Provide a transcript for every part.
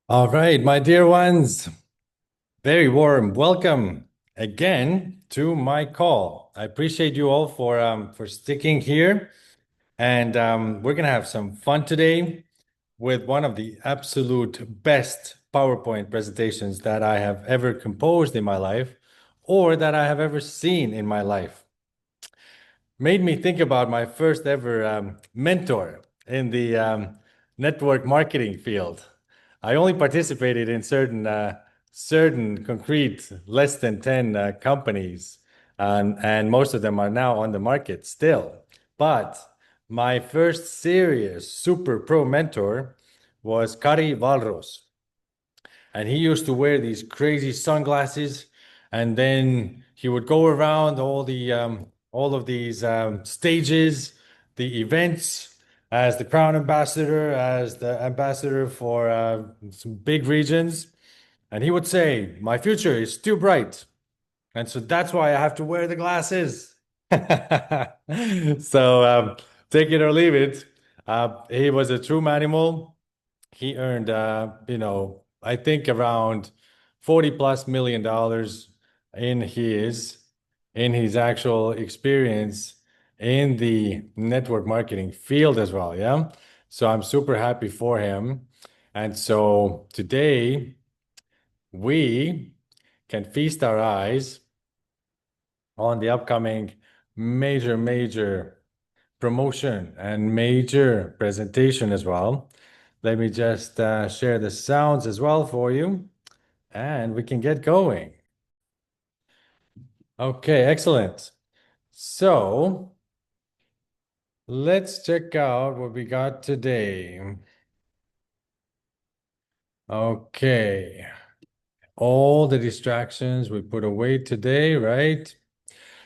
All right, my dear ones, very warm welcome again to my call. I appreciate you all for sticking here, and we're gonna have some fun today with one of the absolute best PowerPoint presentations that I have ever composed in my life, or that I have ever seen in my life. Made me think about my first ever mentor in the network marketing field. I only participated in certain concrete less than 10 companies, and most of them are now on the market still. But my first serious super pro mentor was Kari Valros, and he used to wear these crazy sunglasses, and then he would go around all of these stages, the events, as the crown ambassador, as the ambassador for some big regions, and he would say, "My future is too bright, and so that's why I have to wear the glasses." So take it or leave it. He was a true animal. He earned, I think around 40 plus $1 million in his actual experience in the network marketing field as well. Yeah. So I'm super happy for him. And so today we can feast our eyes on the upcoming major promotion and major presentation as well. Let me just share the sounds as well for you, and we can get going. Okay, excellent. So let's check out what we got today. Okay, all the distractions we put away today, right?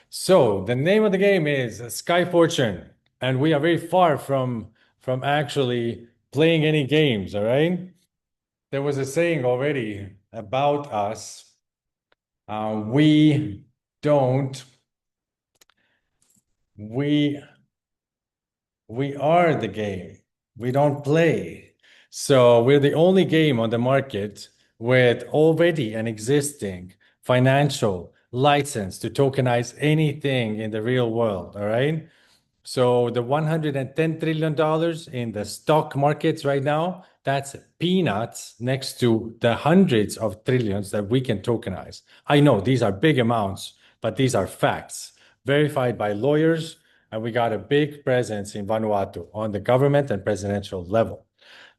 So the name of the game is Sky Fortune, and we are very far from actually playing any games, all right? There was a saying already about us. We don't, we we are the game. We don't play. So we're the only game on the market with already an existing financial license to tokenize anything in the real world. All right. So the $110 trillion in the stock markets right now, that's peanuts next to the hundreds of trillions that we can tokenize. I know these are big amounts, but these are facts verified by lawyers, and we got a big presence in Vanuatu on the government and presidential level.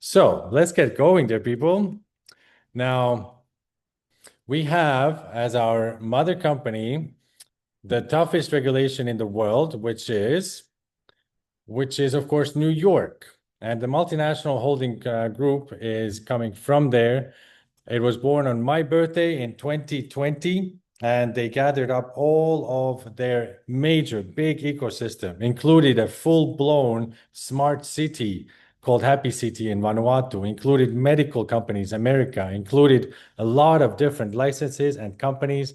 So let's get going there, people. Now, we have as our mother company the toughest regulation in the world, which is of course New York. And the Multinational Holding Group is coming from there. It was born on my birthday in 2020, and they gathered up all of their major big ecosystem, included a full-blown smart city called Happy City in Vanuatu, included medical companies, America, included a lot of different licenses and companies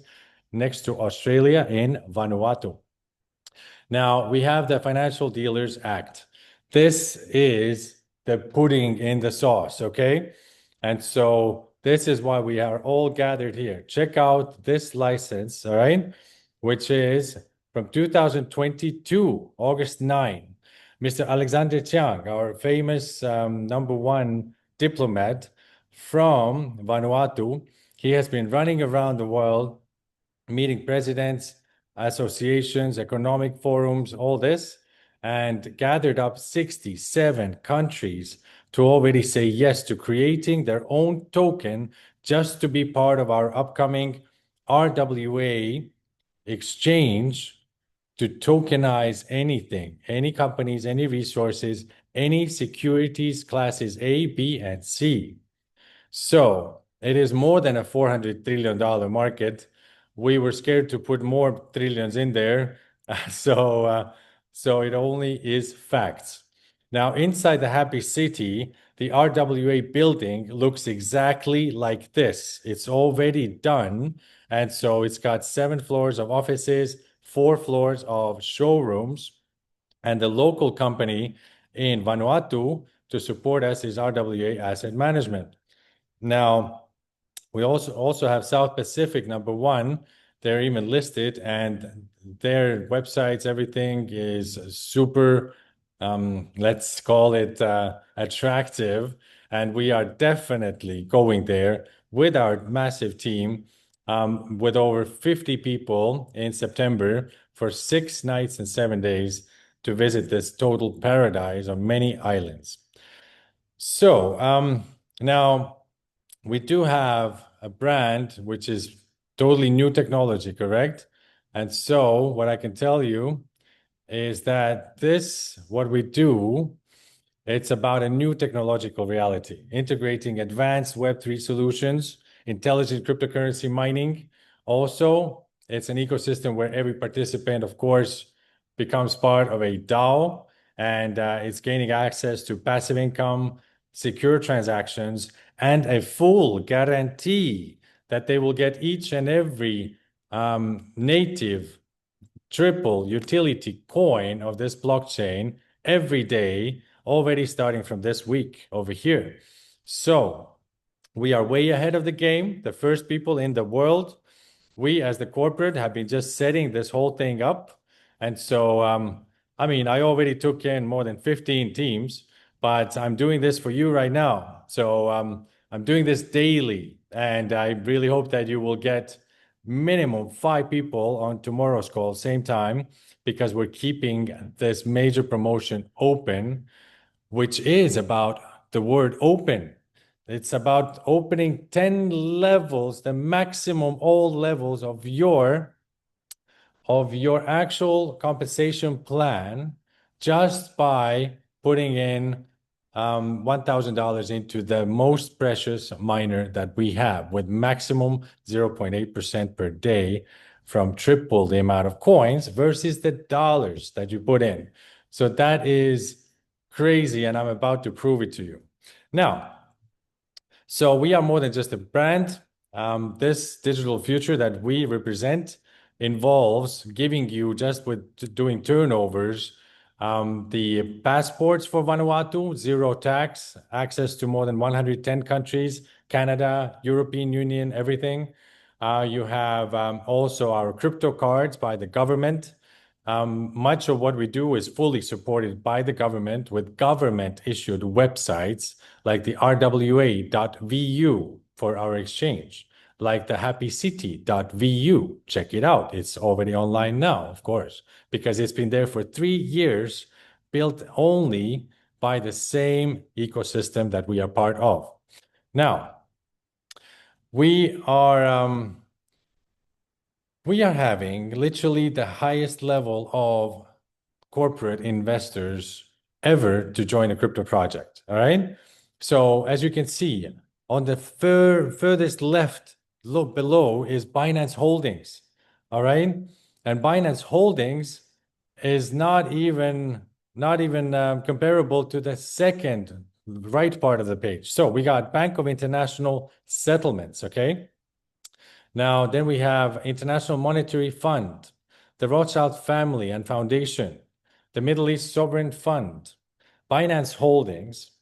next to Australia in Vanuatu. Now, we have the Financial Dealers Act. This is the pudding in the sauce, okay? And so this is why we are all gathered here. Check out this license, all right? Which is from 2022, August 9. Mr. Alexander Jiang, our famous #1 diplomat from Vanuatu, he has been running around the world, meeting presidents, associations, economic forums, all this, and gathered up 67 countries to already say yes to creating their own token just to be part of our upcoming RWA exchange to tokenize anything, any companies, any resources, any securities classes A, B, and C. So it is more than a $400 trillion market. We were scared to put more trillions in there. So it only is facts. Now, inside the Happy City, the RWA building looks exactly like this. It's already done. And so it's got 7 floors of offices, 4 floors of showrooms, and the local company in Vanuatu to support us is RWA Asset Management. Now, we also have South Pacific #1. They're even listed, and their websites, everything is super, let's call it attractive. And we are definitely going there with our massive team, with over 50 people in September for 6 nights and 7 days to visit this total paradise of many islands. So now we do have a brand which is totally new technology, correct? And so what I can tell you is that what we do, it's about a new technological reality, integrating advanced Web3 solutions, intelligent cryptocurrency mining. Also, it's an ecosystem where every participant, of course, becomes part of a DAO, and it's gaining access to passive income, secure transactions, and a full guarantee that they will get each and every native triple utility coin of this blockchain every day, already starting from this week over here. So we are way ahead of the game, the first people in the world. We, as the corporate, have been just setting this whole thing up. And so, I mean, I already took in more than 15 teams, but I'm doing this for you right now. So I'm doing this daily, and I really hope that you will get minimum 5 people on tomorrow's call, same time, because we're keeping this major promotion open, which is about the word open. It's about opening 10 levels, the maximum all levels of your actual compensation plan, just by putting in $1,000 into the most precious miner that we have, with maximum 0.8% per day, from triple the amount of coins versus the dollars that you put in. So that is crazy, and I'm about to prove it to you. Now, so we are more than just a brand. This digital future that we represent involves giving you, just with doing turnovers, the passports for Vanuatu, zero tax, access to more than 110 countries, Canada, European Union, everything. You have also our crypto cards by the government. Much of what we do is fully supported by the government, with government-issued websites like the RWA.vu for our exchange, like the happycity.vu. Check it out. It's already online now, of course, because it's been there for 3 years, built only by the same ecosystem that we are part of. Now, we are having literally the highest level of corporate investors ever to join a crypto project. All right. So as you can see, on the furthest left, look below, is Binance Holdings. All right. And Binance Holdings is not even comparable to the second right part of the page. So we got Bank of International Settlements. Okay. Now, then we have International Monetary Fund, the Rothschild family and foundation, the Middle East Sovereign Fund, Binance Holdings,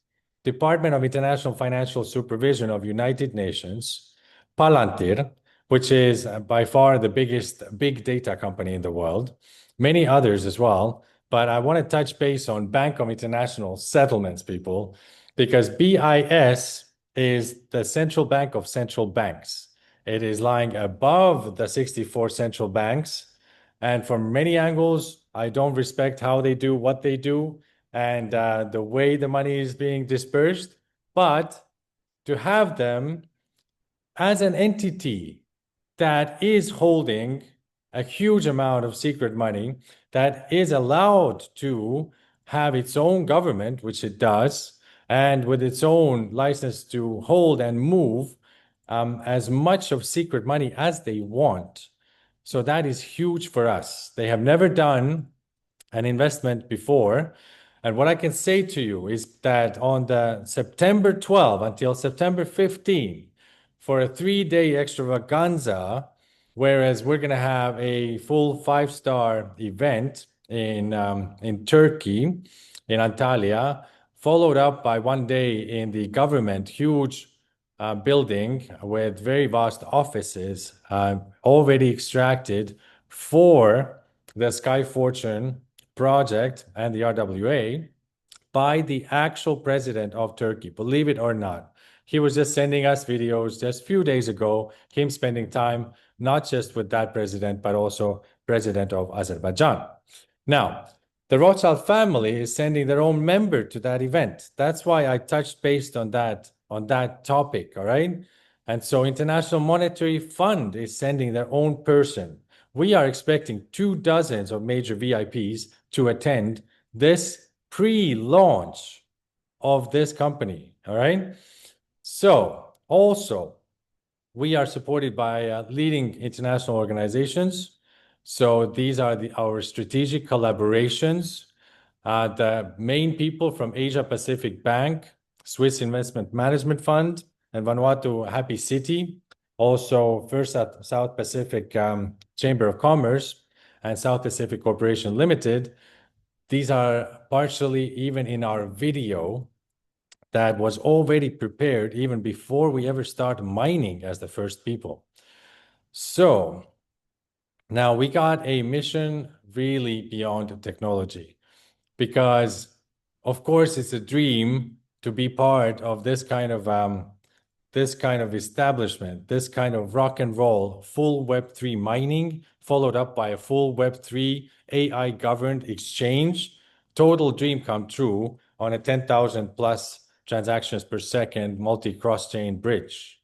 Department of International Financial Supervision of United Nations, Palantir, which is by far the biggest big data company in the world, many others as well. But I want to touch base on Bank of International Settlements, people, because BIS is the central bank of central banks. It is lying above the 64 central banks. And from many angles, I don't respect how they do what they do, and the way the money is being dispersed. But to have them as an entity that is holding a huge amount of secret money, that is allowed to have its own government, which it does, and with its own license to hold and move as much of secret money as they want. So that is huge for us. They have never done an investment before. And what I can say to you is that on the September 12 until September 15, for a 3-day extravaganza, whereas we're going to have a full 5-star event in Turkey, in Antalya, followed up by 1 day in the government huge building with very vast offices already extracted for the Sky Fortune project and the RWA by the actual president of Turkey, believe it or not. He was just sending us videos just a few days ago, him spending time not just with that president, but also president of Azerbaijan. Now, the Rothschild family is sending their own member to that event. That's why I touched base on that topic, all right? And so International Monetary Fund is sending their own person. We are expecting 24 major VIPs to attend this pre-launch of this company, all right? So also, we are supported by leading international organizations. So these are our strategic collaborations. The main people from Asia Pacific Bank, Swiss Investment Management Fund, and Vanuatu Happy City. Also, First South Pacific Chamber of Commerce and South Pacific Corporation Limited. These are partially even in our video that was already prepared even before we ever start mining as the first people. So now we got a mission really beyond technology, because of course it's a dream to be part of this kind of establishment, this kind of rock and roll, full Web3 mining, followed up by a full Web3 AI governed exchange. Total dream come true on a 10,000 plus transactions per second multi-cross-chain bridge.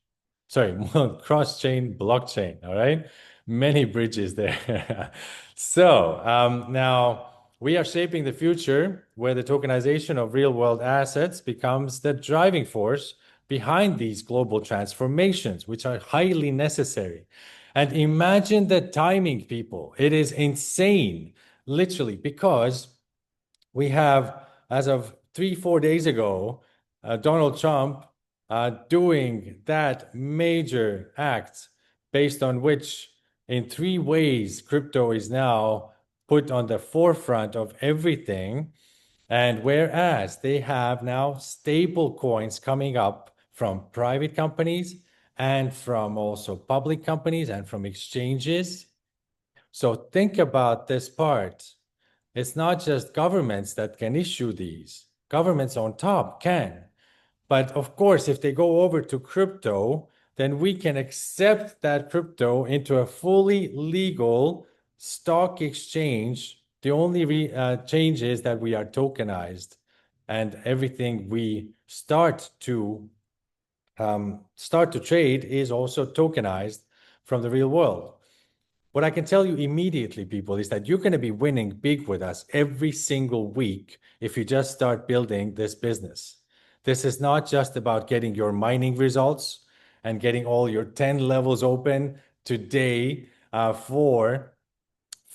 Sorry, cross-chain blockchain, all right? Many bridges there. So now we are shaping the future where the tokenization of real-world assets becomes the driving force behind these global transformations, which are highly necessary. And imagine the timing, people. It is insane, literally, because we have, as of 3-4 days ago, Donald Trump doing that major act based on which, in 3 ways, crypto is now put on the forefront of everything. And whereas they have now stable coins coming up from private companies and from also public companies and from exchanges. So think about this part. It's not just governments that can issue these. Governments on top can. But of course, if they go over to crypto, then we can accept that crypto into a fully legal stock exchange. The only change is that we are tokenized, and everything we start to trade is also tokenized from the real world. What I can tell you immediately, people, is that you're going to be winning big with us every single week if you just start building this business. This is not just about getting your mining results and getting all your 10 levels open today for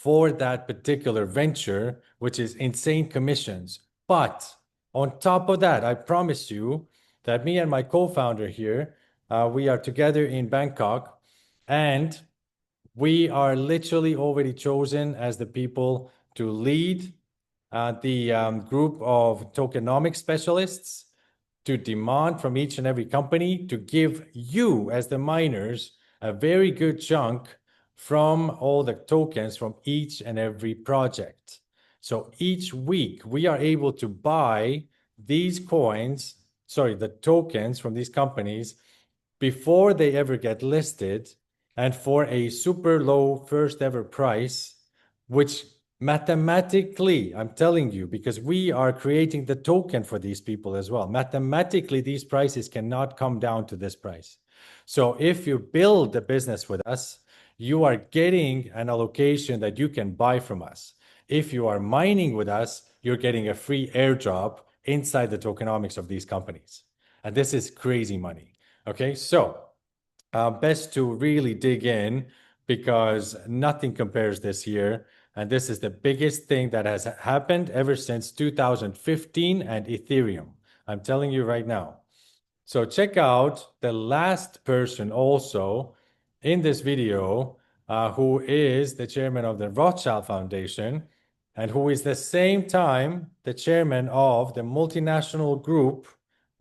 that particular venture, which is insane commissions. But on top of that, I promise you that me and my co-founder here, we are together in Bangkok, and we are literally already chosen as the people to lead the group of tokenomics specialists, to demand from each and every company to give you, as the miners, a very good chunk from all the tokens from each and every project. So each week we are able to buy these coins, the tokens from these companies before they ever get listed, and for a super low first ever price, which mathematically, I'm telling you, because we are creating the token for these people as well. Mathematically, these prices cannot come down to this price. So if you build a business with us, you are getting an allocation that you can buy from us. If you are mining with us, you're getting a free airdrop inside the tokenomics of these companies. And this is crazy money. Okay, so best to really dig in, because nothing compares this year. And this is the biggest thing that has happened ever since 2015 and Ethereum. I'm telling you right now. So check out the last person also in this video, who is the chairman of the Rothschild Foundation, and who is the same time the chairman of the Multinational Group,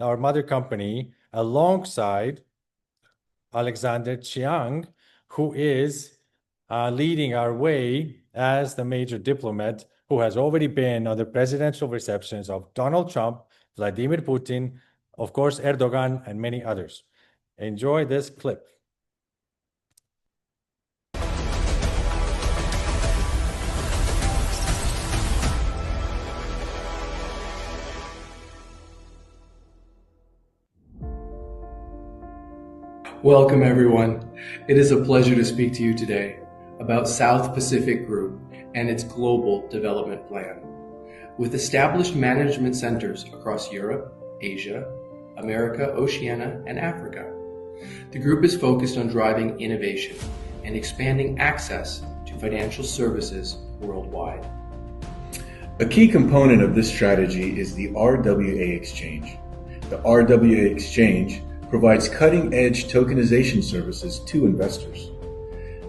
our mother company, alongside Alexander Jiang, who is leading our way as the major diplomat who has already been on the presidential receptions of Donald Trump, Vladimir Putin, of course, Erdogan, and many others. Enjoy this clip. Welcome, everyone. It is a pleasure to speak to you today about South Pacific Group and its global development plan. With established management centers across Europe, Asia, America, Oceania, and Africa, the group is focused on driving innovation and expanding access to financial services worldwide. A key component of this strategy is the RWA exchange. The RWA exchange provides cutting-edge tokenization services to investors.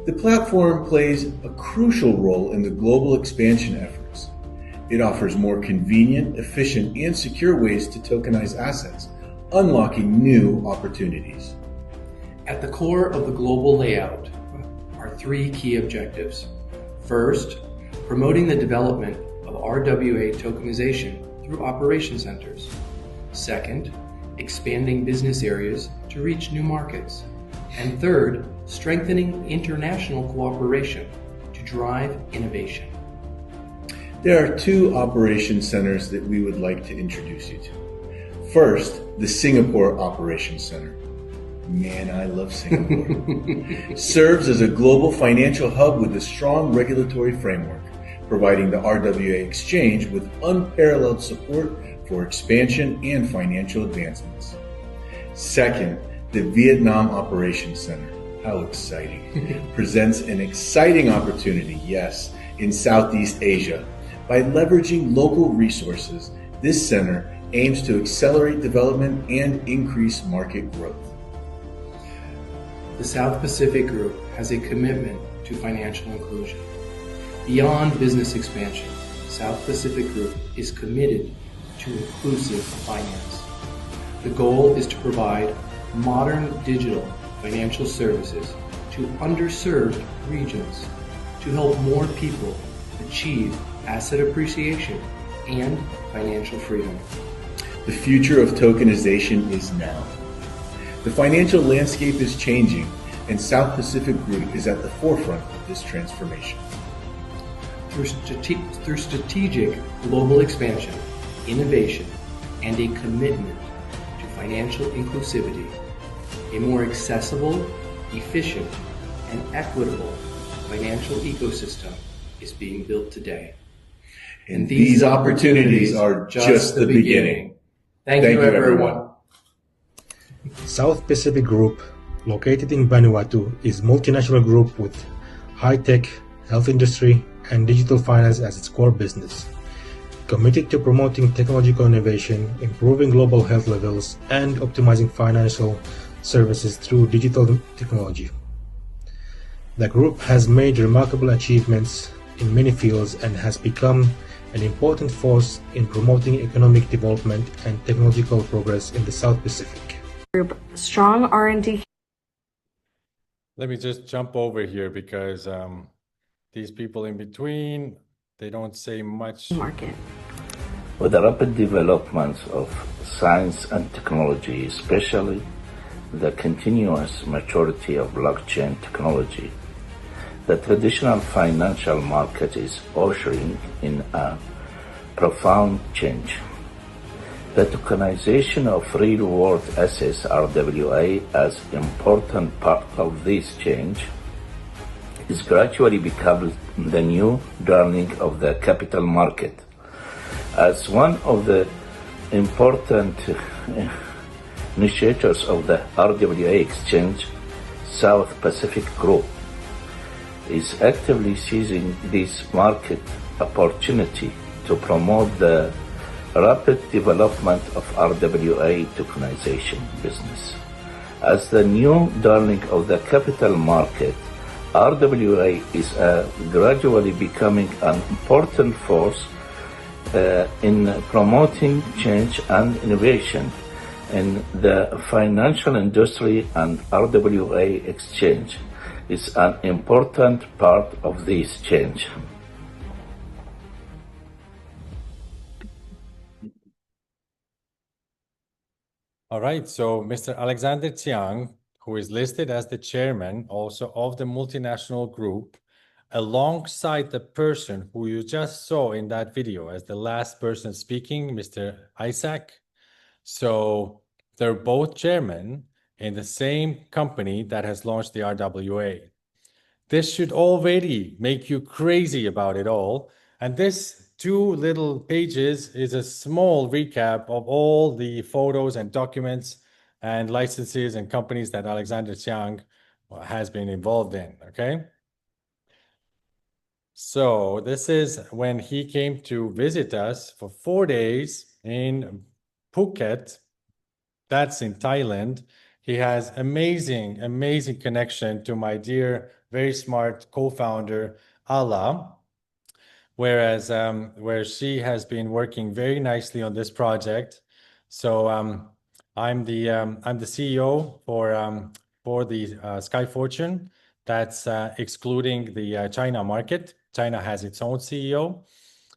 The platform plays a crucial role in the global expansion efforts. It offers more convenient, efficient, and secure ways to tokenize assets, unlocking new opportunities. At the core of the global layout are three key objectives. First, promoting the development of RWA tokenization through operation centers. Second, expanding business areas to reach new markets. And third, strengthening international cooperation to drive innovation. There are two operation centers that we would like to introduce you to. First, the Singapore Operations Center. Man, I love Singapore. Serves as a global financial hub with a strong regulatory framework, providing the RWA exchange with unparalleled support for expansion and financial advancements. Second, the Vietnam Operations Center. How exciting. Presents an exciting opportunity, yes, in Southeast Asia. By leveraging local resources, this center aims to accelerate development and increase market growth. The South Pacific Group has a commitment to financial inclusion. Beyond business expansion, South Pacific Group is committed to inclusive finance. The goal is to provide modern digital financial services to underserved regions to help more people achieve asset appreciation and financial freedom. The future of tokenization is now. The financial landscape is changing, and South Pacific Group is at the forefront of this transformation. Through strategic global expansion, innovation, and a commitment to financial inclusivity, a more accessible, efficient, and equitable financial ecosystem is being built today. And these opportunities are just the beginning. Thank you, everyone. South Pacific Group, located in Vanuatu, is a multinational group with high-tech, health industry, and digital finance as its core business. Committed to promoting technological innovation, improving global health levels, and optimizing financial services through digital technology. The group has made remarkable achievements in many fields and has become an important force in promoting economic development and technological progress in the South Pacific. Group strong R&D. Let me just jump over here because these people in between, they don't say much. Market. With the rapid development of science and technology, especially the continuous maturity of blockchain technology, the traditional financial market is ushering in a profound change. The tokenization of real-world assets, RWA, as important part of this change, is gradually becoming the new darling of the capital market. As one of the important initiators of the RWA exchange, South Pacific Group is actively seizing this market opportunity to promote the rapid development of RWA tokenization business. As the new darling of the capital market, RWA is gradually becoming an important force in promoting change and innovation in the financial industry, and RWA exchange is an important part of this change. All right, so Mr. Alexander Jiang, who is listed as the chairman also of the Multinational Group, alongside the person who you just saw in that video as the last person speaking, Mr. Isaac. So they're both chairmen in the same company that has launched the RWA. This should already make you crazy about it all. And this 2 little pages is a small recap of all the photos and documents and licenses and companies that Alexander Jiang has been involved in, okay? So this is when he came to visit us for 4 days in Phuket. That's in Thailand. He has amazing, amazing connection to my dear, very smart co-founder, Ala, whereas where she has been working very nicely on this project. So I'm the CEO for the Sky Fortune. That's excluding the China market. China has its own CEO,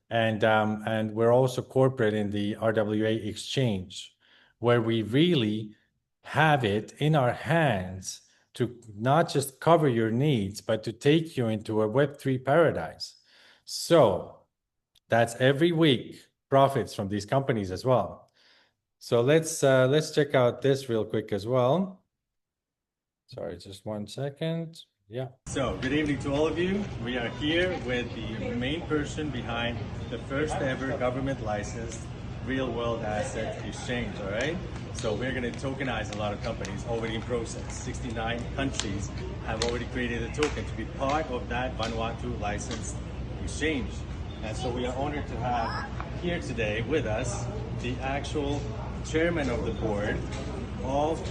and we're also corporate in the RWA exchange, where we really have it in our hands to not just cover your needs, but to take you into a Web3 paradise. So that's every week profits from these companies as well. So let's check out this real quick as well. Sorry, just 1 second. Yeah. So good evening to all of you. We are here with the main person behind the first ever government licensed real world asset exchange, all right? So we're going to tokenize a lot of companies already in process. 69 countries have already created a token to be part of that Vanuatu licensed exchange. And so we are honored to have here today with us the actual chairman of the board of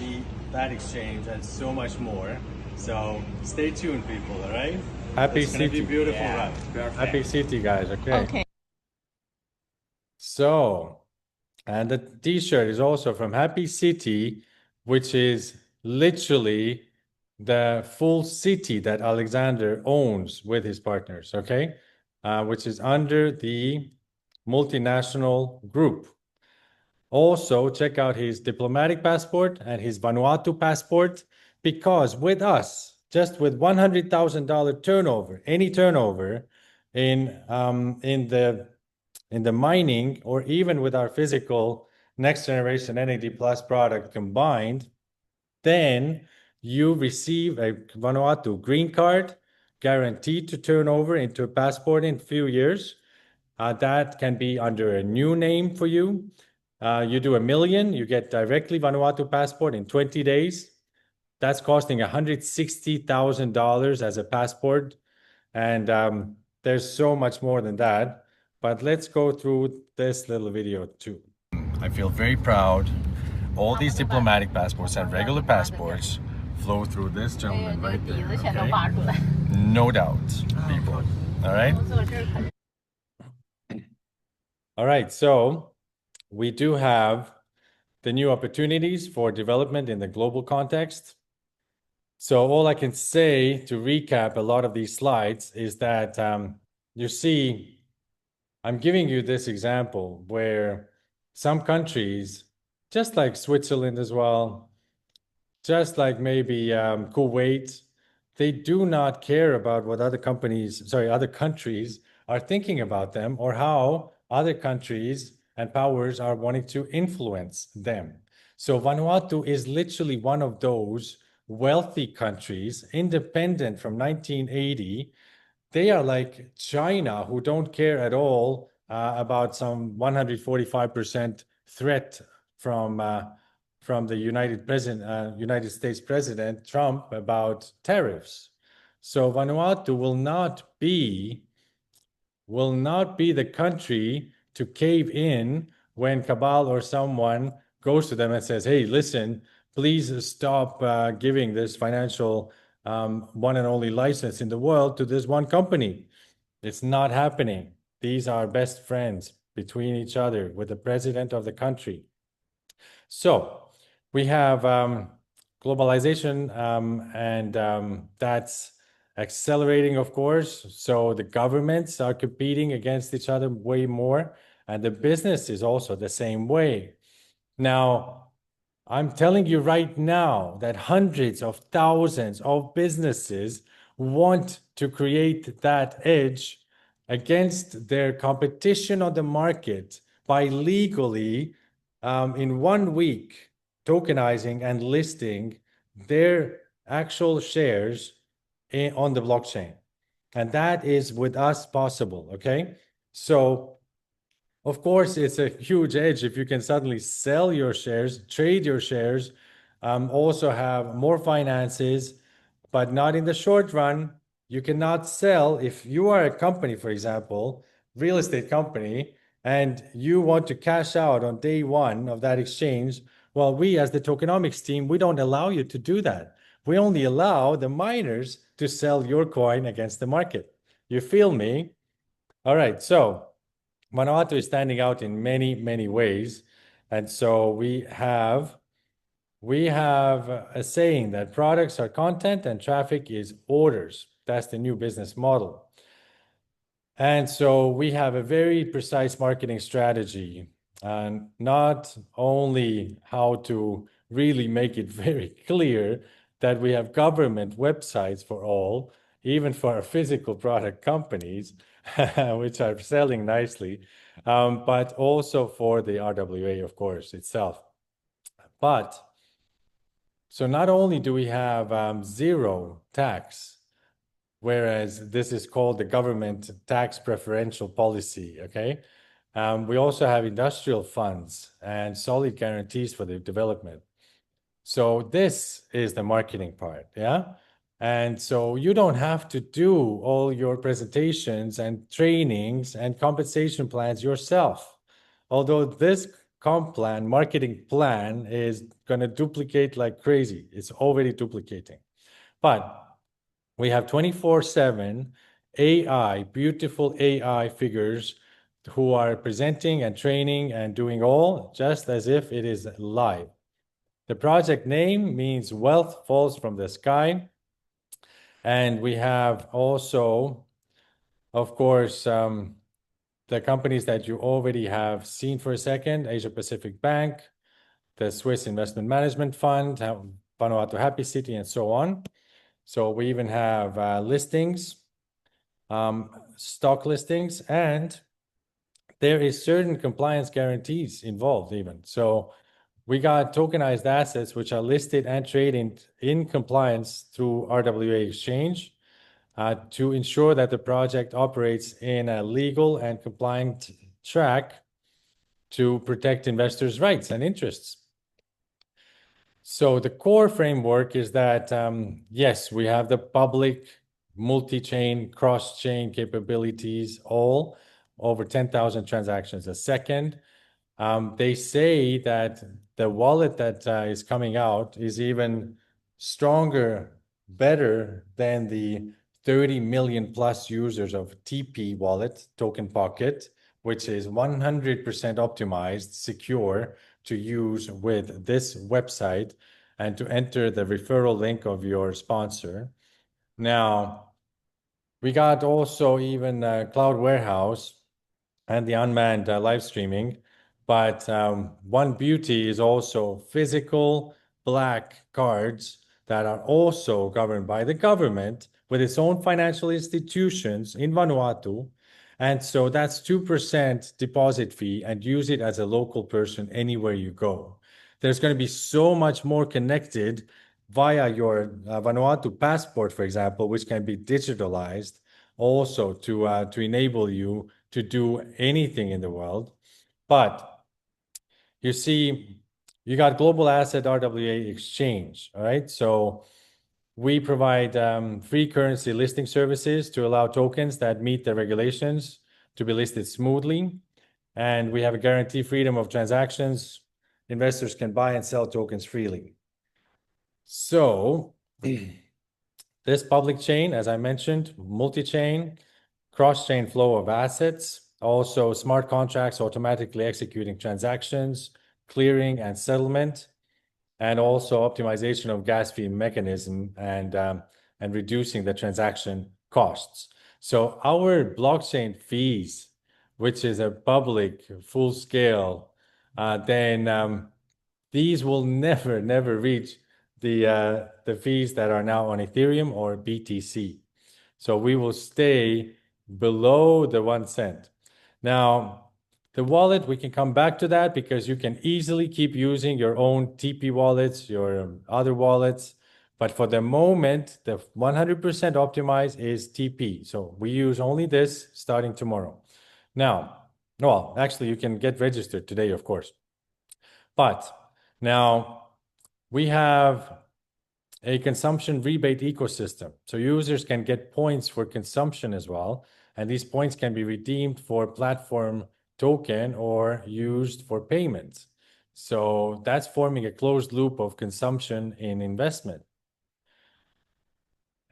that exchange and so much more. So stay tuned, people, all right? Happy City. It's going to be beautiful, right? Happy City, guys, okay? So, and the t-shirt is also from Happy City, which is literally the full city that Alexander owns with his partners, okay? Which is under the Multinational Group. Also, check out his diplomatic passport and his Vanuatu passport, because with us, just with $100,000 turnover, any turnover in the mining, or even with our physical next generation NAD Plus product combined, then you receive a Vanuatu Green card guaranteed to turn over into a passport in a few years. That can be under a new name for you. You do $1 million, you get directly Vanuatu passport in 20 days. That's costing $160,000 as a passport. And there's so much more than that. But let's go through this little video too. I feel very proud. All these diplomatic passports and regular passports flow through this gentleman right there. Okay? No doubt, people. All right? All right, so we do have the new opportunities for development in the global context. So all I can say to recap a lot of these slides is that you see, I'm giving you this example where some countries, just like Switzerland as well, just like maybe Kuwait, they do not care about what other countries are thinking about them, or how other countries and powers are wanting to influence them. So Vanuatu is literally one of those wealthy countries, independent from 1980. They are like China, who don't care at all about some 145% threat from the United States President Trump about tariffs. So Vanuatu will not be the country to cave in when Cabal or someone goes to them and says, hey, listen, please stop giving this financial one and only license in the world to this one company. It's not happening. These are best friends between each other with the president of the country. So We have globalization, and that's accelerating, of course. So the governments are competing against each other way more, and the business is also the same way. Now, I'm telling you right now that hundreds of thousands of businesses want to create that edge against their competition on the market by legally, in 1 week, tokenizing and listing their actual shares on the blockchain. And that is with us possible, okay? So, of course, it's a huge edge if you can suddenly sell your shares, trade your shares, also have more finances, but not in the short run. You cannot sell if you are a company, for example, real estate company, and you want to cash out on day one of that exchange. Well, we as the tokenomics team, we don't allow you to do that. We only allow the miners to sell your coin against the market. You feel me? All right, so Vanuatu is standing out in many, many ways. And so we have a saying that products are content and traffic is orders. That's the new business model. And so we have a very precise marketing strategy, and not only how to really make it very clear that we have government websites for all, even for our physical product companies, which are selling nicely, but also for the RWA, of course, itself. But so not only do we have zero tax, whereas this is called the government tax preferential policy, okay? We also have industrial funds and solid guarantees for the development. So this is the marketing part, yeah? And so you don't have to do all your presentations and trainings and compensation plans yourself. Although this marketing plan is going to duplicate like crazy. It's already duplicating. But we have 24/7 AI, beautiful AI figures who are presenting and training and doing all just as if it is live. The project name means wealth falls from the sky. And we have also, of course, the companies that you already have seen for a second, Asia Pacific Bank, the Swiss Investment Management Fund, Vanuatu Happy City, and so on. So we even have listings, stock listings, and there is certain compliance guarantees involved even. So we got tokenized assets which are listed and traded in compliance through RWA exchange to ensure that the project operates in a legal and compliant track to protect investors' rights and interests. So the core framework is that, yes, we have the public multi-chain, cross-chain capabilities, all over 10,000 transactions a second. They say that the wallet that is coming out is even stronger, better than the 30 million plus users of TP wallet, Token Pocket, which is 100% optimized, secure to use with this website and to enter the referral link of your sponsor. Now, we got also even Cloud Warehouse and the unmanned live streaming. But one beauty is also physical black cards that are also governed by the government with its own financial institutions in Vanuatu. And so that's 2% deposit fee, and use it as a local person anywhere you go. There's going to be so much more connected via your Vanuatu passport, for example, which can be digitalized also to enable you to do anything in the world. But you see, you got global asset RWA exchange, all right? So we provide free currency listing services to allow tokens that meet the regulations to be listed smoothly. And we have a guarantee freedom of transactions. Investors can buy and sell tokens freely. So this public chain, as I mentioned, multi-chain, cross-chain flow of assets, also smart contracts automatically executing transactions, clearing and settlement. and also optimization of gas fee mechanism and reducing the transaction costs. So our blockchain fees, which is a public full scale, then these will never reach the fees that are now on Ethereum or BTC. So we will stay below the 1 cent. Now, the wallet, we can come back to that because you can easily keep using your own TP wallets, your other wallets. But for the moment, the 100% optimized is TP. So we use only this starting tomorrow. Now, well, actually, you can get registered today, of course. But now we have a consumption rebate ecosystem. So users can get points for consumption as well. And these points can be redeemed for platform token or used for payments. So that's forming a closed loop of consumption in investment.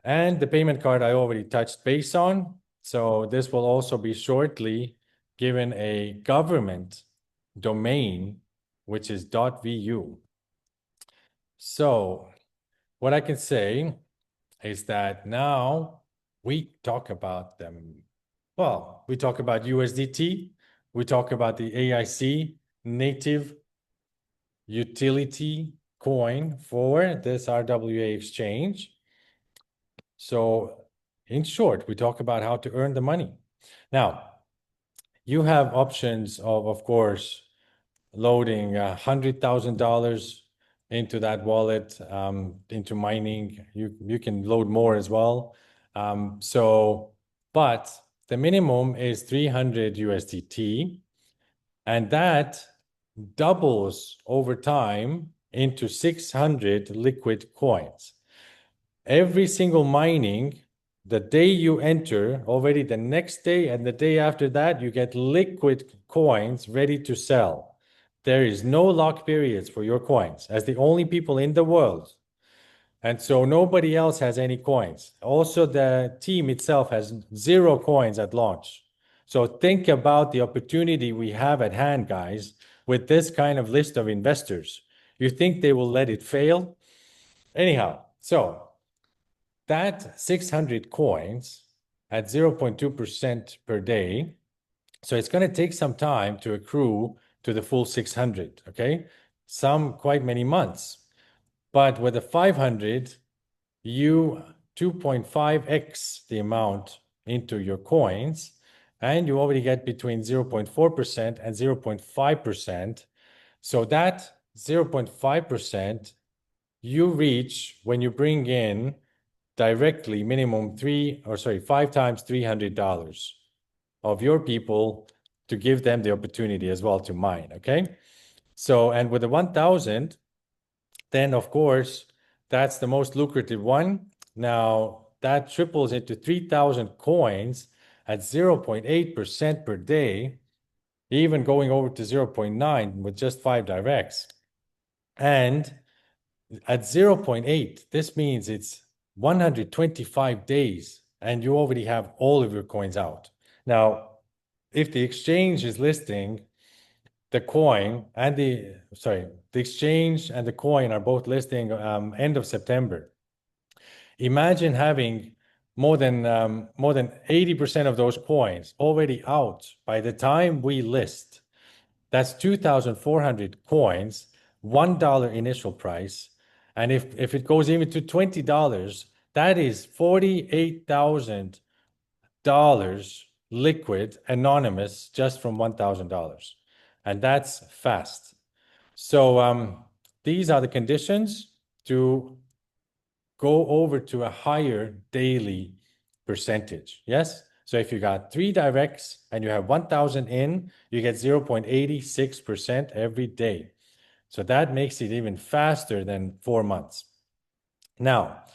And the payment card I already touched base on. So this will also be shortly given a government domain, which is .vu. So what I can say is that now we talk about them. Well, we talk about USDT. We talk about the AIC native utility coin for this RWA exchange. So in short, we talk about how to earn the money. Now, you have options of course, loading $100,000 into that wallet, into mining. You can load more as well. But the minimum is 300 USDT, and that doubles over time into 600 liquid coins. Every single mining, the day you enter, already the next day and the day after that, you get liquid coins ready to sell. There is no lock periods for your coins as the only people in the world. And so nobody else has any coins. Also, the team itself has 0 coins at launch. So think about the opportunity we have at hand, guys, with this kind of list of investors. You think they will let it fail? Anyhow, so that 600 coins at 0.2% per day. So it's going to take some time to accrue to the full 600, okay? Some quite many months. But with the 500, you 2.5x the amount into your coins, and you already get between 0.4% and 0.5%. So that 0.5% you reach when you bring in directly minimum 5 times $300 of your people to give them the opportunity as well to mine, okay? So, and with the 1,000, then of course, that's the most lucrative one. Now, that triples into 3,000 coins at 0.8% per day, even going over to 0.9 with just 5 directs. And at 0.8, this means it's 125 days and you already have all of your coins out. Now, if the exchange is listing the coin and the exchange and the coin are both listing end of September. Imagine having more than 80% of those coins already out by the time we list. That's 2,400 coins, $1 initial price. And if it goes even to $20, that is $48,000 liquid, anonymous, just from $1,000. And that's fast. So these are the conditions to go over to a higher daily percentage. Yes? So if you got 3 directs and you have 1,000 in, you get 0.86% every day. So that makes it even faster than 4 months. Now,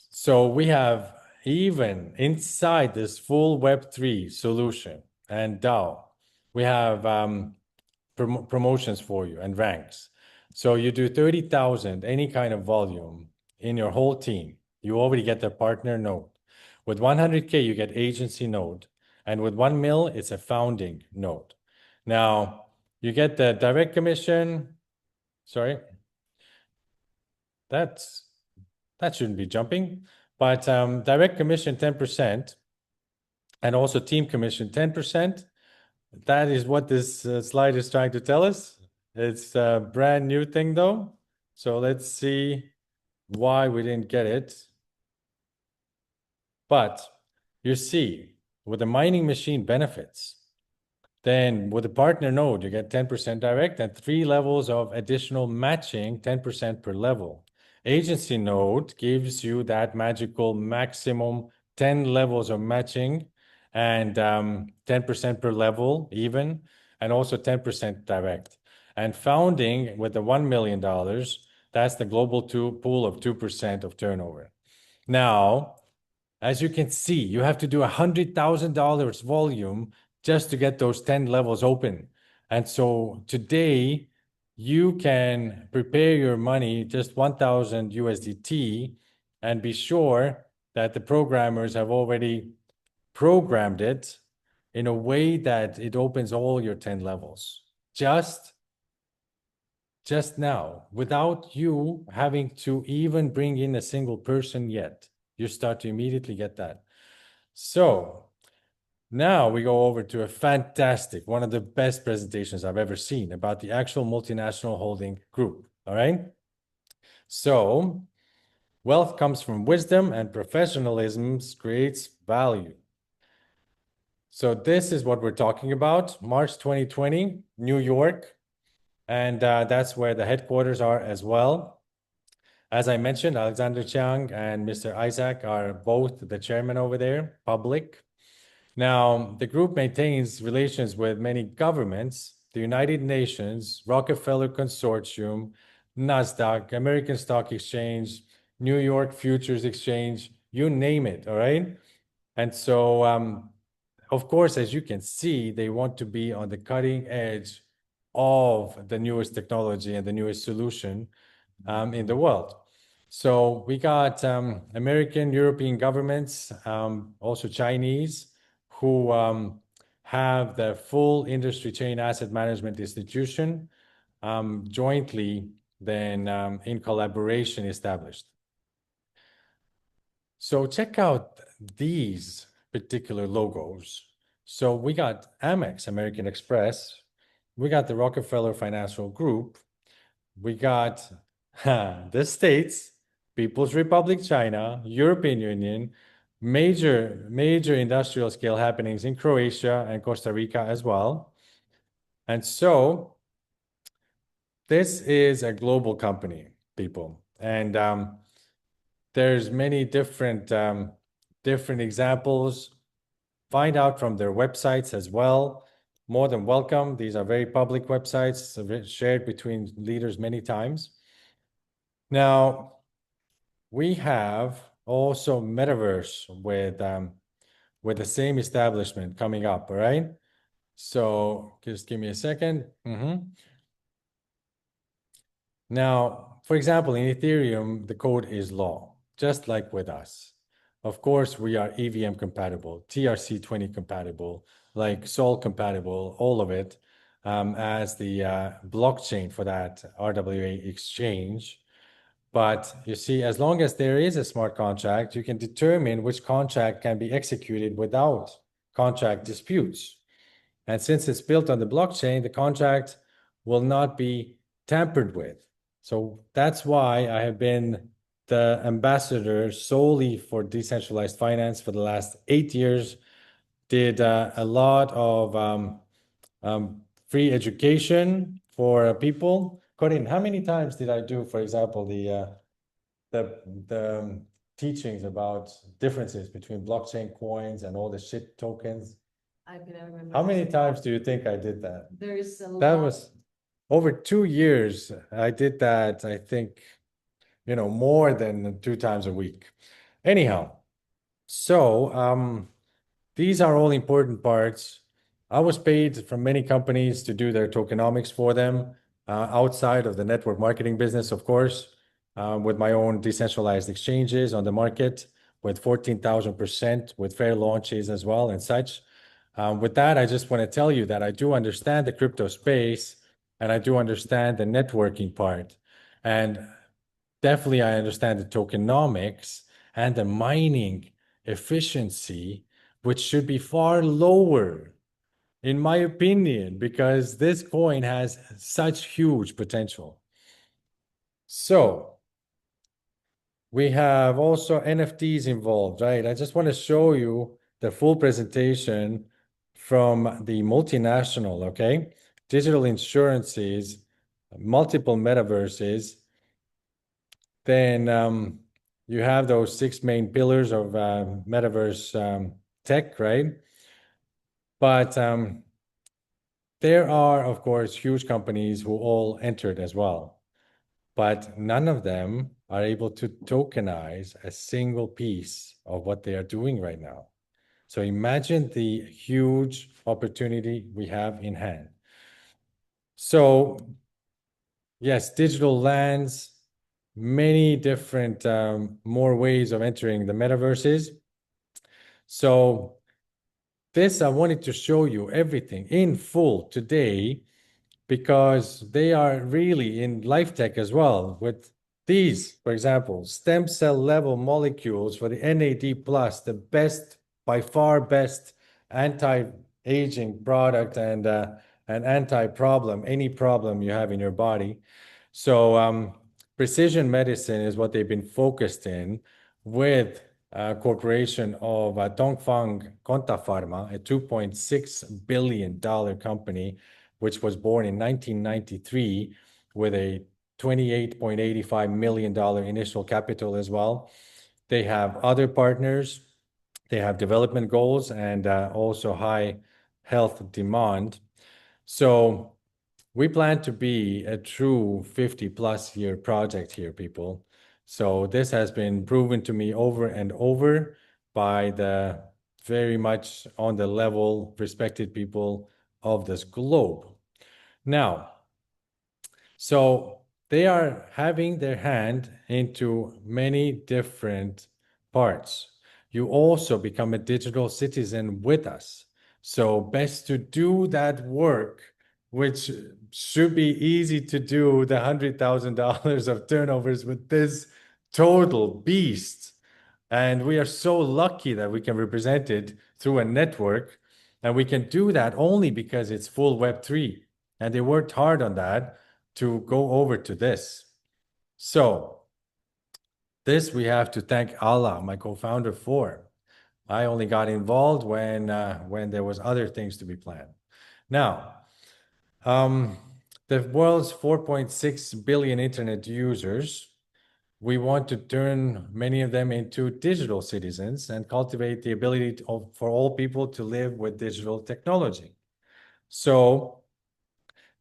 so we have even inside this full Web3 solution and DAO, we have promotions for you and ranks. So you do 30,000, any kind of volume in your whole team, you already get the partner node. With 100K, you get agency node. And with 1 mil, it's a founding node. Now, you get the direct commission, that shouldn't be jumping. But direct commission 10% and also team commission 10%. That is what this slide is trying to tell us. It's a brand new thing though. So let's see why we didn't get it. But you see, with the mining machine benefits, then with the partner node, you get 10% direct and 3 levels of additional matching, 10% per level. Agency node gives you that magical maximum 10 levels of matching and 10% per level even, and also 10% direct. And founding with the $1 million, that's the global pool of 2% of turnover. Now, as you can see, you have to do $100,000 volume just to get those 10 levels open. And so today, you can prepare your money just 1,000 USDT and be sure that the programmers have already programmed it in a way that it opens all your 10 levels. Just now, without you having to even bring in a single person yet. You start to immediately get that. So now we go over to a fantastic, one of the best presentations I've ever seen about the actual Multinational Holding Group. All right. So wealth comes from wisdom and professionalism creates value. So this is what we're talking about. March 2020, New York. And that's where the headquarters are as well. As I mentioned, Alexander Jiang and Mr. Isaac are both the chairman over there, public. Now, the group maintains relations with many governments, the United Nations, Rockefeller Consortium, NASDAQ, American Stock Exchange, New York Futures Exchange, you name it, all right? And so, of course, as you can see, they want to be on the cutting edge of the newest technology and the newest solution in the world. So we got American, European governments, also Chinese, who have the full industry chain asset management institution jointly then in collaboration established. So check out these particular logos. So we got Amex, American Express. We got the Rockefeller Financial Group. We got the States, People's Republic China, European Union, major industrial scale happenings in Croatia and Costa Rica as well. And so this is a global company, people. And there's many different examples. Find out from their websites as well. More than welcome. These are very public websites shared between leaders many times. Now, we have also Metaverse with the same establishment coming up, all right? So just give me a second. Now, for example, in Ethereum, the code is law, just like with us. Of course, we are EVM compatible, TRC20 compatible, like Sol compatible, all of it, as the blockchain for that RWA exchange. But you see, as long as there is a smart contract, you can determine which contract can be executed without contract disputes. And since it's built on the blockchain, the contract will not be tampered with. So that's why I have been the ambassador solely for decentralized finance for the last 8 years. Did a lot of free education for people. Corinne, how many times did I do, for example, the teachings about differences between blockchain coins and all the shit tokens? I can remember. How many times do you think I did that? There's a That lot. was over 2 years. I did that, I think, more than 2 times a week. Anyhow, so these are all important parts. I was paid from many companies to do their tokenomics for them outside of the network marketing business, of course, with my own decentralized exchanges on the market with 14,000% with fair launches as well and such. With that, I just want to tell you that I do understand the crypto space and I do understand the networking part. And definitely I understand the tokenomics and the mining efficiency, which should be far lower, in my opinion, because this coin has such huge potential. So we have also NFTs involved, right? I just want to show you the full presentation from the multinational, okay? Digital insurances, multiple metaverses. Then you have those 6 main pillars of metaverse tech, right? But there are, of course, huge companies who all entered as well, but none of them are able to tokenize a single piece of what they are doing right now. So imagine the huge opportunity we have in hand. So yes, digital lands, many different more ways of entering the metaverses. So this, I wanted to show you everything in full today because they are really in life tech as well with these, for example, stem cell level molecules for the NAD+, the best, by far best anti-aging product and an anti-problem, any problem you have in your body. So precision medicine is what they've been focused in with a corporation of Dongfang Conta Pharma, a $2.6 billion company, which was born in 1993 with a $28.85 million initial capital as well. They have other partners. They have development goals and also high health demand. So we plan to be a true 50+ year project here, people. So this has been proven to me over and over by the very much on the level respected people of this globe. Now, so they are having their hand into many different parts. You also become a digital citizen with us. So best to do that work, which should be easy to do, the $100,000 of turnovers with this total beast. And we are so lucky that we can represent it through a network. And we can do that only because it's full Web3. And they worked hard on that to go over to this. So this we have to thank Allah, my co-founder, for. I only got involved when there was other things to be planned. Now, the world's 4.6 billion internet users, we want to turn many of them into digital citizens and cultivate the ability for all people to live with digital technology. So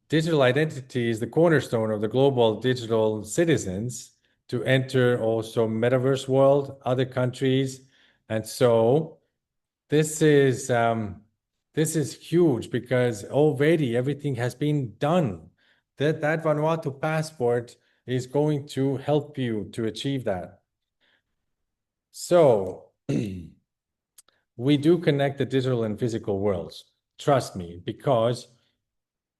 digital identity is the cornerstone of the global digital citizens to enter also metaverse world, other countries. And so this is huge because already everything has been done. That Vanuatu passport is going to help you to achieve that. So we do connect the digital and physical worlds. Trust me, because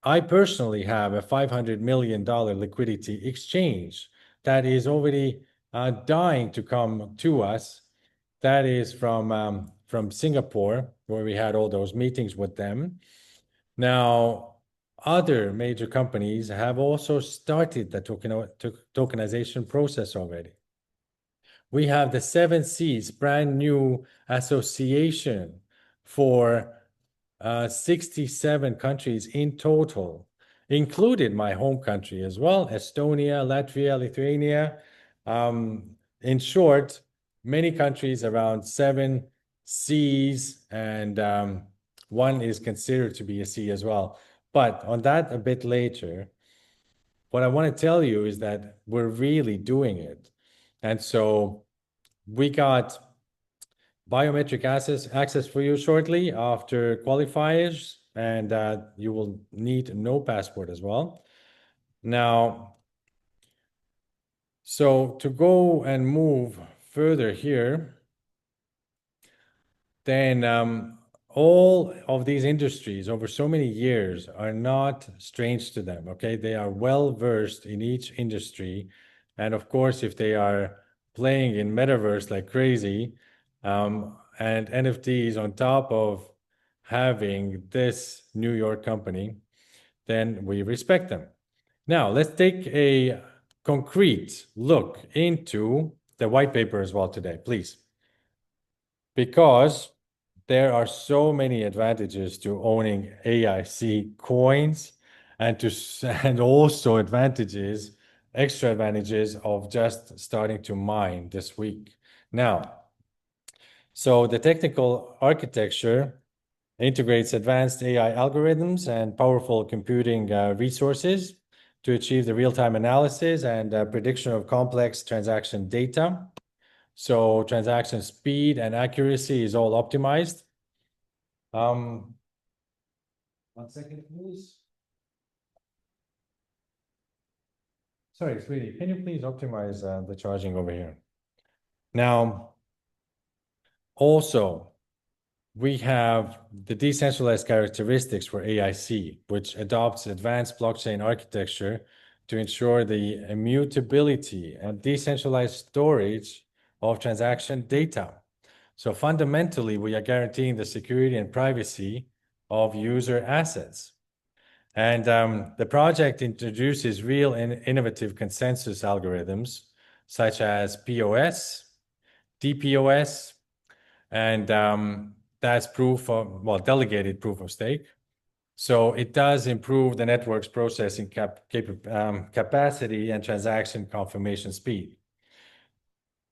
I personally have a $500 million liquidity exchange that is already dying to come to us. That is from Singapore, where we had all those meetings with them. Now, other major companies have also started the tokenization process already. We have the 7 Seas brand new association for 67 countries in total, included my home country as well, Estonia, Latvia, Lithuania. In short, many countries around 7 Seas, and one is considered to be a sea as well. But on that a bit later, what I want to tell you is that we're really doing it. And so we got biometric access for you shortly after qualifiers, and you will need no passport as well. Now, so to go and move further here, then all of these industries over so many years are not strange to them, okay? They are well versed in each industry, And of course, if they are playing in metaverse like crazy, and NFTs on top of having this New York company, then we respect them. Now, let's take a concrete look into the white paper as well today, please. Because there are so many advantages to owning AIC coins and also extra advantages of just starting to mine this week. Now, so the technical architecture integrates advanced AI algorithms and powerful computing resources to achieve the real-time analysis and prediction of complex transaction data. So transaction speed and accuracy is all optimized. 1 second, please. Sorry, sweetie, can you please optimize the charging over here? Now, also, we have the decentralized characteristics for AIC, which adopts advanced blockchain architecture to ensure the immutability and decentralized storage of transaction data. So fundamentally, we are guaranteeing the security and privacy of user assets. And the project introduces real and innovative consensus algorithms, such as POS, DPoS, and that's delegated proof of stake. So it does improve the network's processing capacity and transaction confirmation speed.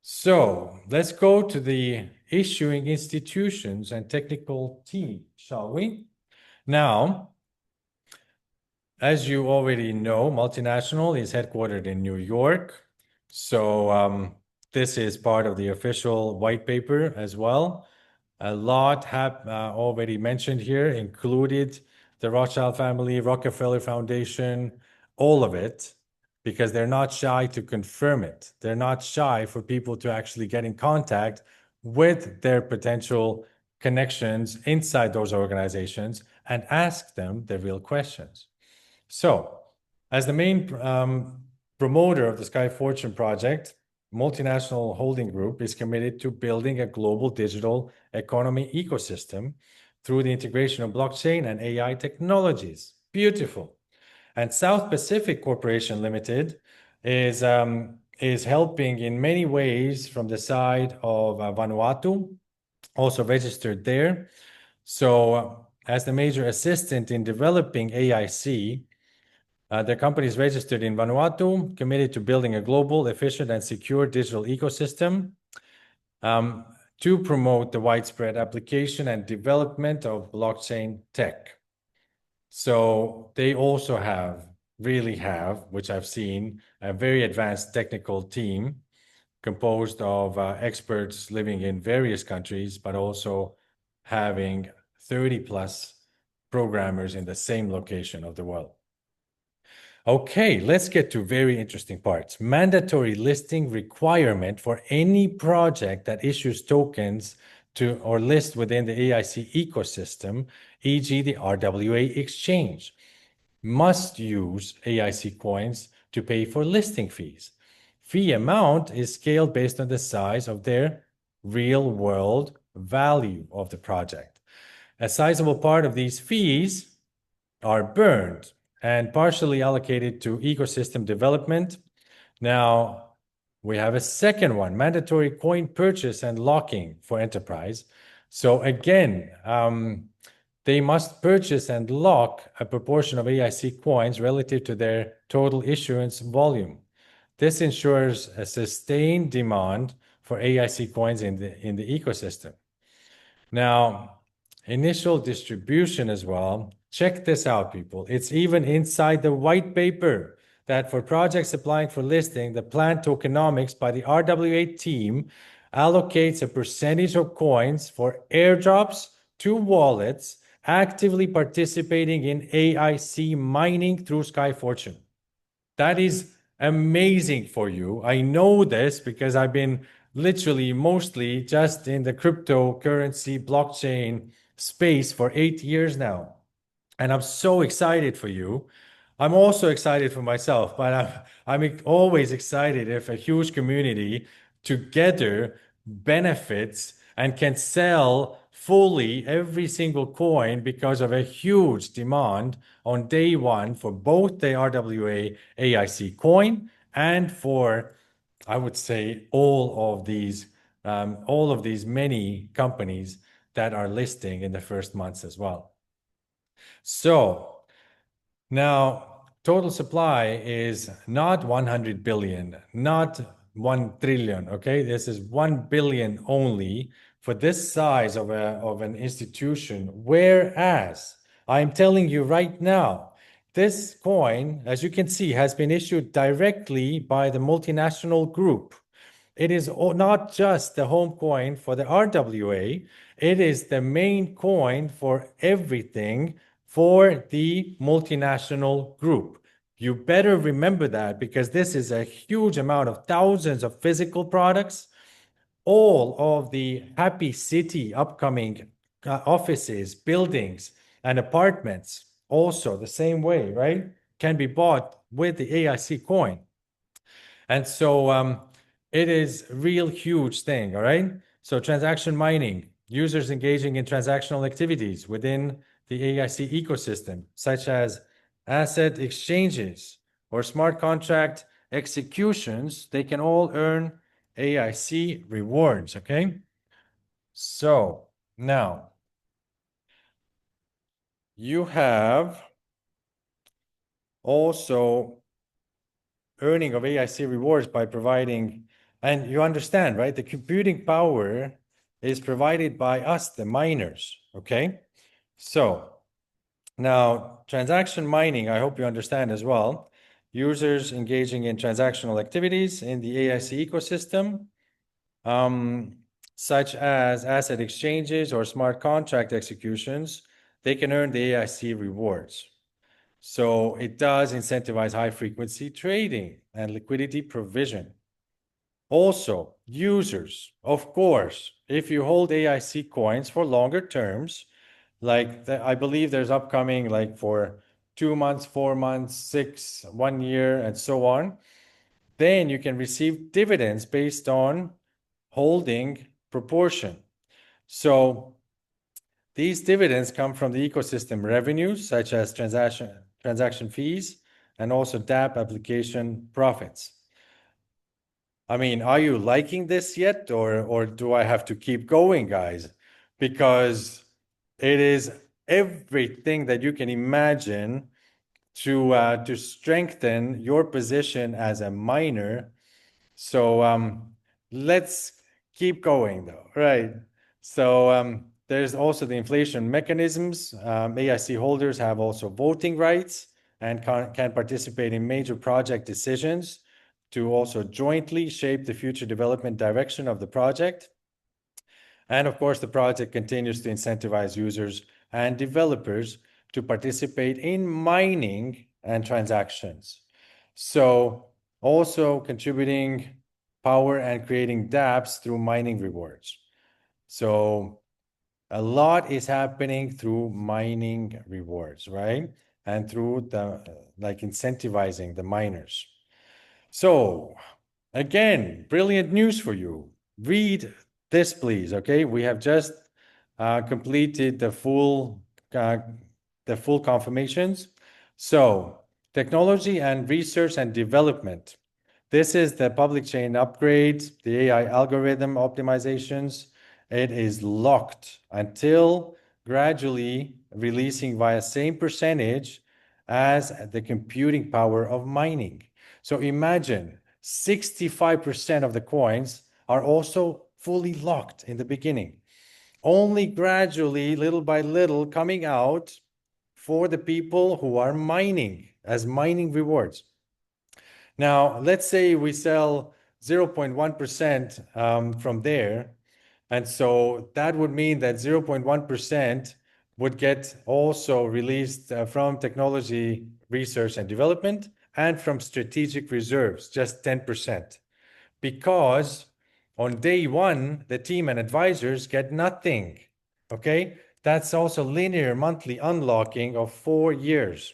So let's go to the issuing institutions and technical team, shall we? Now, as you already know, Multinational is headquartered in New York. So this is part of the official white paper as well. A lot have already mentioned here, included the Rothschild family, Rockefeller Foundation, all of it, because they're not shy to confirm it. They're not shy for people to actually get in contact with their potential connections inside those organizations and ask them the real questions. So, as the main promoter of the Sky Fortune project, Multinational Holding Group is committed to building a global digital economy ecosystem through the integration of blockchain and AI technologies. Beautiful. And South Pacific Corporation Limited is helping in many ways from the side of Vanuatu, also registered there. So as the major assistant in developing AIC, the company is registered in Vanuatu, committed to building a global, efficient, and secure digital ecosystem to promote the widespread application and development of blockchain tech. So they also really have, which I've seen, a very advanced technical team composed of experts living in various countries, but also having 30+ programmers in the same location of the world. Okay, let's get to very interesting parts. Mandatory listing requirement for any project that issues tokens to or list within the AIC ecosystem, e.g. the RWA exchange, must use AIC coins to pay for listing fees. Fee amount is scaled based on the size of their real-world value of the project. A sizable part of these fees are burned and partially allocated to ecosystem development. Now, we have a second one, mandatory coin purchase and locking for enterprise. So again, they must purchase and lock a proportion of AIC coins relative to their total issuance volume. This ensures a sustained demand for AIC coins in the ecosystem. Now, initial distribution as well. Check this out, people. It's even inside the white paper that for projects applying for listing, the planned tokenomics by the RWA team allocates a percentage of coins for airdrops to wallets actively participating in AIC mining through Sky Fortune. That is amazing for you. I know this because I've been literally mostly just in the cryptocurrency blockchain space for 8 years now. And I'm so excited for you I'm also excited for myself, but I'm always excited if a huge community together benefits and can sell fully every single coin because of a huge demand on day one for both the RWA AIC coin and for, I would say, all of these many companies that are listing in the first months as well. So now, total supply is not 100 billion, not 1 trillion, okay? This is 1 billion only for this size of an institution, whereas I'm telling you right now, this coin, as you can see, has been issued directly by the Multinational Group. It is not just the home coin for the RWA, it is the main coin for everything for the Multinational Group. You better remember that because this is a huge amount of thousands of physical products. All of the Happy City upcoming offices, buildings, and apartments also the same way, right? Can be bought with the AIC coin. And so it is a real huge thing, all right? So transaction mining, users engaging in transactional activities within the AIC ecosystem, such as asset exchanges or smart contract executions, they can all earn AIC rewards, okay? So now you have also earning of AIC rewards by providing, and you understand, right? The computing power is provided by us, the miners, okay? So now transaction mining, I hope you understand as well. Users engaging in transactional activities in the AIC ecosystem, such as asset exchanges or smart contract executions, they can earn the AIC rewards. So it does incentivize high frequency trading and liquidity provision. Also, users, of course, if you hold AIC coins for longer terms, like I believe there's upcoming like for 2 months, 4 months, 6, 1 year, and so on, then you can receive dividends based on holding proportion. So these dividends come from the ecosystem revenues, such as transaction fees, and also DApp application profits. I mean, are you liking this yet, or do I have to keep going, guys? Because it is everything that you can imagine to strengthen your position as a miner. So let's keep going, though, right? So there's also the inflation mechanisms. AIC holders have also voting rights and can participate in major project decisions to also jointly shape the future development direction of the project. And of course, the project continues to incentivize users and developers to participate in mining and transactions. So also contributing power and creating dApps through mining rewards. So a lot is happening through mining rewards, right? And through the like incentivizing the miners. So again, brilliant news for you. Read this, please. Okay, we have just completed the full confirmations. So technology and research and development. This is the public chain upgrades, the AI algorithm optimizations. It is locked until gradually releasing via same percentage as the computing power of mining. So imagine 65% of the coins are also fully locked in the beginning, only gradually, little by little, coming out for the people who are mining as mining rewards. Now, let's say we sell 0.1% from there. And so that would mean that 0.1% would get also released from technology research and development and from strategic reserves, just 10%. Because on day one, the team and advisors get nothing, okay? That's also linear monthly unlocking of 4 years.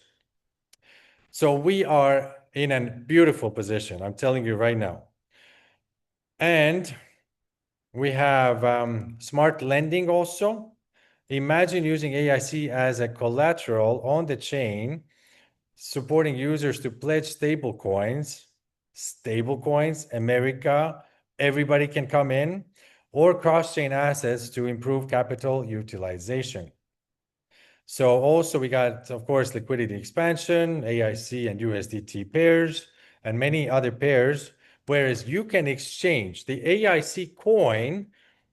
So we are in a beautiful position, I'm telling you right now. And we have smart lending also. Imagine using AIC as a collateral on the chain, supporting users to pledge stable coins, America, everybody can come in, or cross-chain assets to improve capital utilization. So also we got, of course, liquidity expansion, AIC and USDT pairs, and many other pairs, whereas you can exchange. The AIC coin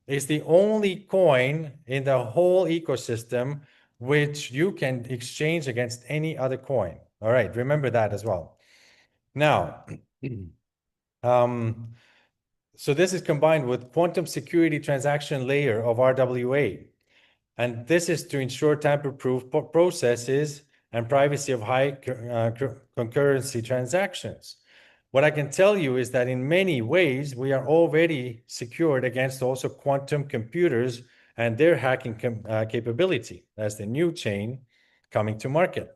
is the only coin in the whole ecosystem which you can exchange against any other coin. All right, remember that as well. Now, so this is combined with quantum security transaction layer of RWA. And this is to ensure tamper-proof processes and privacy of high concurrency transactions. What I can tell you is that in many ways, we are already secured against also quantum computers and their hacking capability as the new chain coming to market.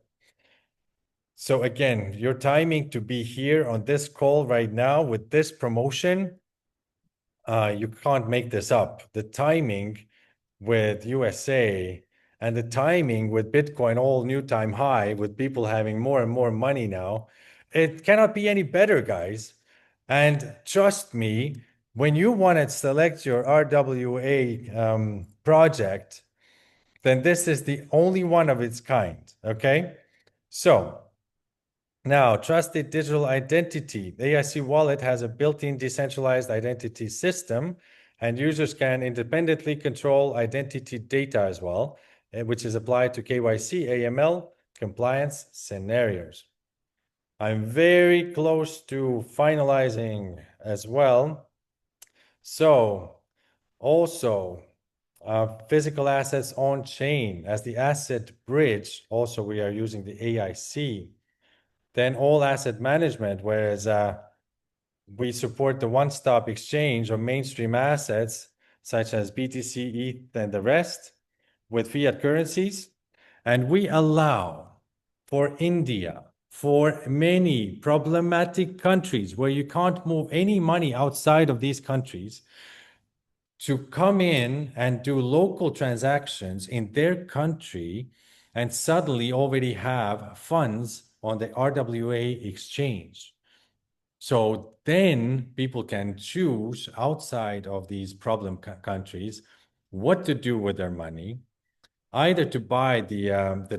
So again, your timing to be here on this call right now with this promotion, you can't make this up. The timing with USA and the timing with Bitcoin all new time high with people having more and more money now, it cannot be any better, guys. And trust me, when you want to select your RWA project, then this is the only one of its kind, okay? So now, trusted digital identity. The AIC wallet has a built-in decentralized identity system, and users can independently control identity data as well, which is applied to KYC, AML, compliance scenarios. I'm very close to finalizing as well. So also physical assets on chain as the asset bridge. Also, we are using the AIC. Then all asset management, whereas we support the one-stop exchange of mainstream assets such as BTC, ETH, and the rest with fiat currencies. And we allow for India, for many problematic countries where you can't move any money outside of these countries, to come in and do local transactions in their country and suddenly already have funds on the RWA exchange. So then people can choose outside of these problem countries what to do with their money, either to buy the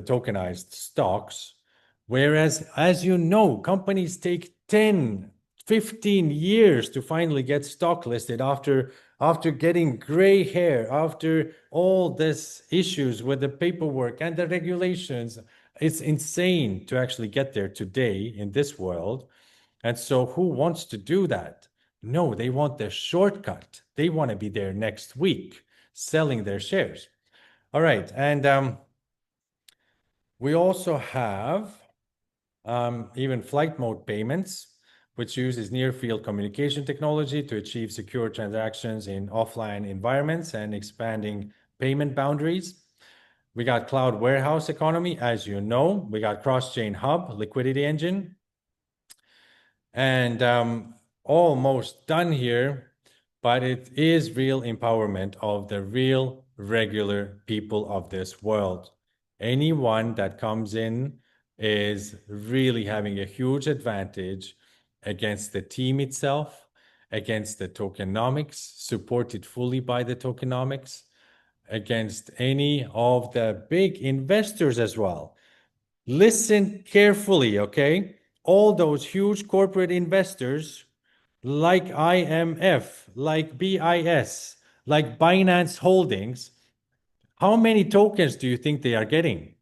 tokenized stocks, whereas, as you know, companies take 10, 15 years to finally get stock listed after getting gray hair, after all this issues with the paperwork and the regulations. It's insane to actually get there today in this world. And so who wants to do that? No, they want the shortcut. They want to be there next week selling their shares. All right. And we also have even flight mode payments, which uses near-field communication technology to achieve secure transactions in offline environments and expanding payment boundaries. We got cloud warehouse economy, as you know. We got cross-chain hub, liquidity engine. And almost done here, but it is real empowerment of the real regular people of this world. Anyone that comes in is really having a huge advantage against the team itself, against the tokenomics, supported fully by the tokenomics, against any of the big investors as well. Listen carefully, okay? All those huge corporate investors like IMF, like BIS, like Binance Holdings, how many tokens do you think they are getting?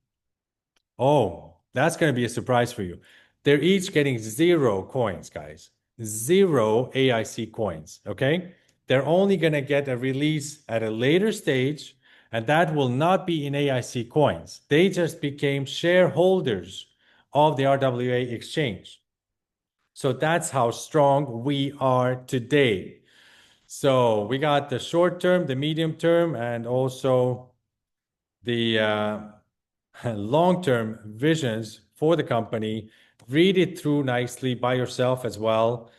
Oh, that's going to be a surprise for you. They're each getting 0 coins, guys. 0 AIC coins, okay? They're only going to get a release at a later stage, and that will not be in AIC coins. They just became shareholders of the RWA exchange. So that's how strong we are today. So we got the short term, the medium term, and also the long-term visions for the company read it through nicely by yourself as well,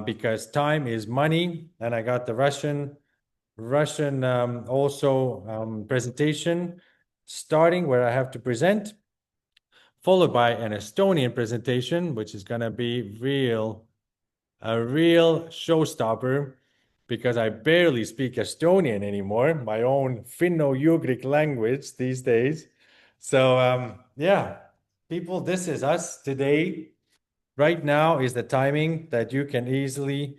because time is money. And I got the Russian also presentation starting where I have to present, followed by an Estonian presentation, which is gonna be a real showstopper because I barely speak Estonian anymore, my own Finno-Ugric language these days. So yeah, people, this is us today. Right now is the timing that you can easily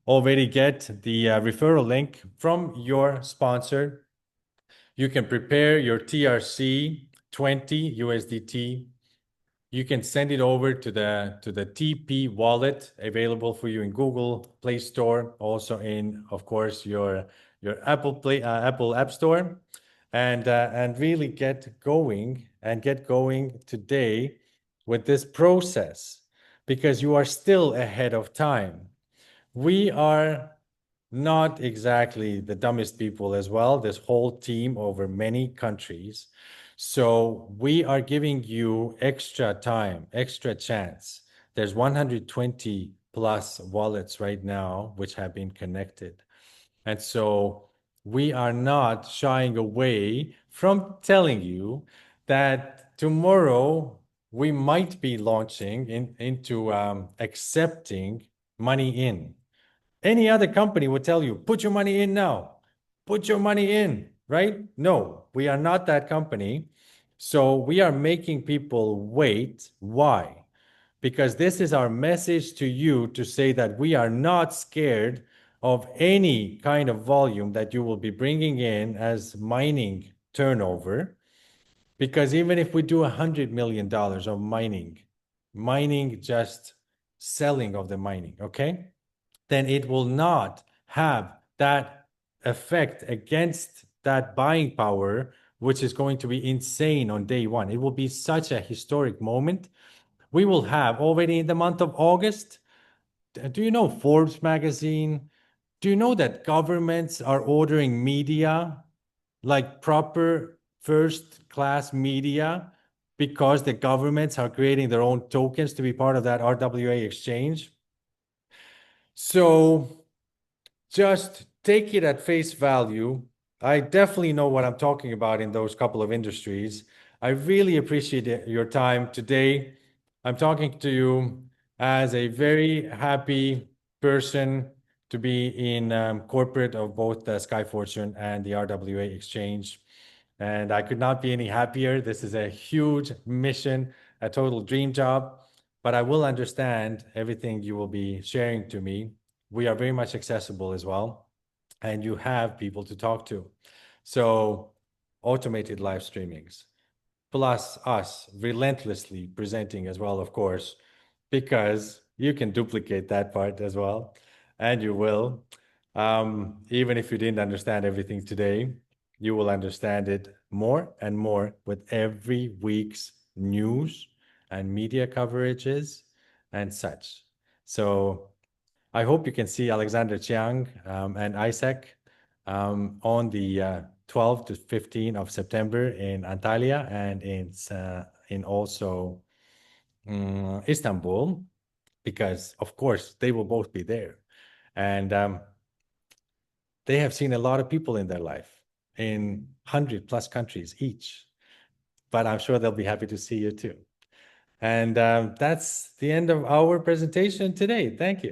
already get the referral link from your sponsor. You can prepare your TRC 20 USDT. You can send it over to the TP wallet available for you in Google Play Store, also in, of course, your Apple App Store, and really get going today with this process because you are still ahead of time. We are not exactly the dumbest people as well, this whole team over many countries. So we are giving you extra time, extra chance. There's 120 plus wallets right now which have been connected. And so we are not shying away from telling you that tomorrow we might be launching into accepting money in. Any other company would tell you, put your money in now, put your money in, right? No, we are not that company. So we are making people wait. Why? Because this is our message to you to say that we are not scared of any kind of volume that you will be bringing in as mining turnover. Because even if we do $100 million of mining just selling of the mining, okay? Then it will not have that effect against that buying power, which is going to be insane on day one. It will be such a historic moment. We will have already in the month of August. Do you know Forbes magazine? Do you know that governments are ordering media, like proper first-class media, because the governments are creating their own tokens to be part of that RWA exchange? So just take it at face value. I definitely know what I'm talking about in those couple of industries. I really appreciate your time today. I'm talking to you as a very happy person to be in corporate of both the Sky Fortune and the RWA exchange. And I could not be any happier. This is a huge mission, a total dream job, but I will understand everything you will be sharing to me. We are very much accessible as well, and you have people to talk to. So automated live streamings, plus us relentlessly presenting as well, of course, because you can duplicate that part as well, and you will. Even if you didn't understand everything today, you will understand it more and more with every week's news and media coverages and such. So I hope you can see Alexander Jiang and Isaac on the 12th to 15th of September in Antalya and in also Istanbul, because of course they will both be there. And they have seen a lot of people in their life in 100+ countries each, but I'm sure they'll be happy to see you too. And that's the end of our presentation today. Thank you.